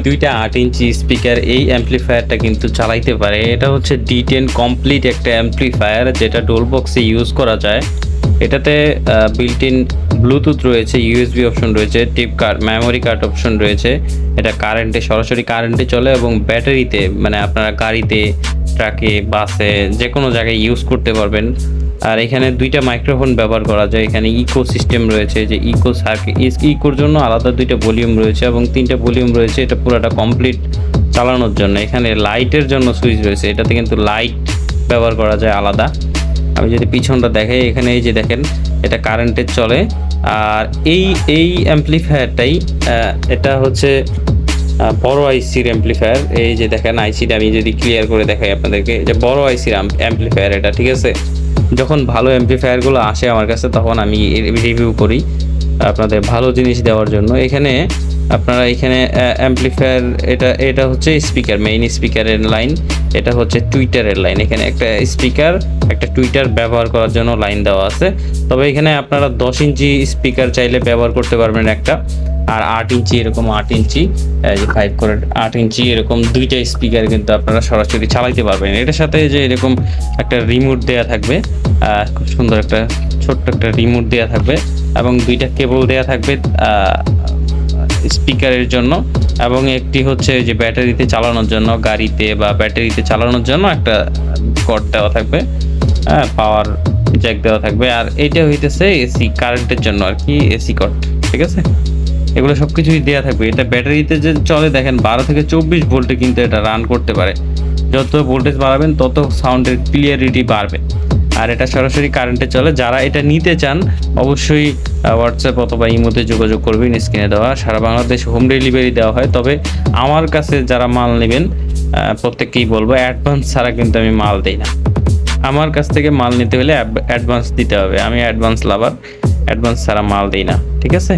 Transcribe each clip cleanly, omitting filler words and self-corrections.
দুইটা 8 inch speaker এই অ্যাম্পলিফায়ারটা কিন্তু চালাইতে পারে। এটা হচ্ছে D10 কমপ্লিট একটা অ্যাম্পলিফায়ার যেটা ডোল বক্সে ইউজ করা যায়। এটাতে বিল্ট ইন ব্লুটুথ রয়েছে, USB অপশন রয়েছে, টিপ কার্ড, মেমোরি কার্ড অপশন রয়েছে। এটা কারেন্টে সরাসরি কারেন্টে চলে এবং ব্যাটারিতে মানে আপনারা গাড়িতে, ট্রাকে, বাসে যে কোনো জায়গায় ইউজ করতে পারবেন। আর এখানে দুইটা মাইক্রোফোন ব্যবহার করা যায়। এখানে ইকো সিস্টেম রয়েছে, যে ইকো সার্কিট, ইকোর জন্য আলাদা দুইটা ভলিউম রয়েছে এবং তিনটা ভলিউম রয়েছে। এটা পুরোটা কমপ্লিট চালানোর জন্য এখানে লাইটের জন্য সুইচ রয়েছে। এটাতে কিন্তু লাইট ব্যবহার করা যায় আলাদা। আমি যদি পিছনটা দেখাই, এখানে এই যে দেখেন এটা কারেন্টের চলে। আর এই অ্যাম্পলিফায়ারটাই এটা হচ্ছে বড় আইসির অ্যাম্পলিফায়ার। এই যে দেখেন আইসিটা আমি যদি ক্লিয়ার করে দেখাই আপনাদেরকে, যে বড় আইসির অ্যাম্পলিফায়ার এটা, ঠিক আছে। যখন ভালো অ্যাম্পলিফায়ারগুলো আসে আমার কাছে তখন আমি রিভিউ করি আপনাদের ভালো জিনিস দেওয়ার জন্য। এখানে আপনারা এখানে অ্যাম্পলিফায়ার, এটা হচ্ছে স্পিকার, মেইন স্পিকারের লাইন। এটা হচ্ছে টুইটারের লাইন। এখানে একটা স্পিকার, একটা টুইটার ব্যবহার করার জন্য লাইন দেওয়া আছে। তবে এখানে আপনারা 10 ইঞ্চি স্পিকার চাইলে ব্যবহার করতে পারবেন একটা, আর 8 ইঞ্চি এরকম 8 ইঞ্চি যে 5 করে 8 ইঞ্চি এরকম দুইটা স্পিকার কিন্তু আপনারা সরাসরি চালাইতে পারবেন। এটার সাথে যে এরকম একটা রিমোট দেয়া থাকবে, খুব সুন্দর একটা ছোট্ট একটা রিমোট দেয়া থাকবে এবং দুইটা কেবল দেয়া থাকবে স্পিকারের জন্য, এবং একটি হচ্ছে যে ব্যাটারিতে চালানোর জন্য, গাড়িতে বা ব্যাটারিতে চালানোর জন্য একটা কর্ড দেওয়া থাকবে, পাওয়ার জ্যাক দেওয়া থাকবে। আর এইটা হইতেছে এসি কারেন্টের জন্য আর কি, এসি কর্ড, ঠিক আছে। এগুলো সব কিছুই দেওয়া থাকবে। এটা ব্যাটারিতে যে চলে দেখেন 12 থেকে 24 ভোল্টে কিন্তু এটা রান করতে পারে। যত ভোল্টেজ বাড়াবেন তত সাউন্ডের ক্লিয়ারিটি বাড়বে। আর এটা সরাসরি কারেন্টে চলে। যারা এটা নিতে চান অবশ্যই হোয়াটসঅ্যাপ অথবা ইমোতে যোগাযোগ করবেন, স্ক্রিনে দেওয়া। সারা বাংলাদেশ হোম ডেলিভারি দেওয়া হয়। তবে আমার কাছে যারা মাল নেবেন প্রত্যেককেই বলবো অ্যাডভান্স ছাড়া কিন্তু আমি মাল দিই না। আমার কাছ থেকে মাল নিতে হলে অ্যাডভান্স দিতে হবে। আমি অ্যাডভান্স লাভার, অ্যাডভান্স ছাড়া মাল দিই না, ঠিক আছে।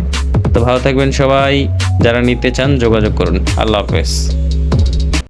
তো ভালো থাকবেন সবাই, যারা নিতে চান যোগাযোগ করুন। আল্লাহ হাফেজ।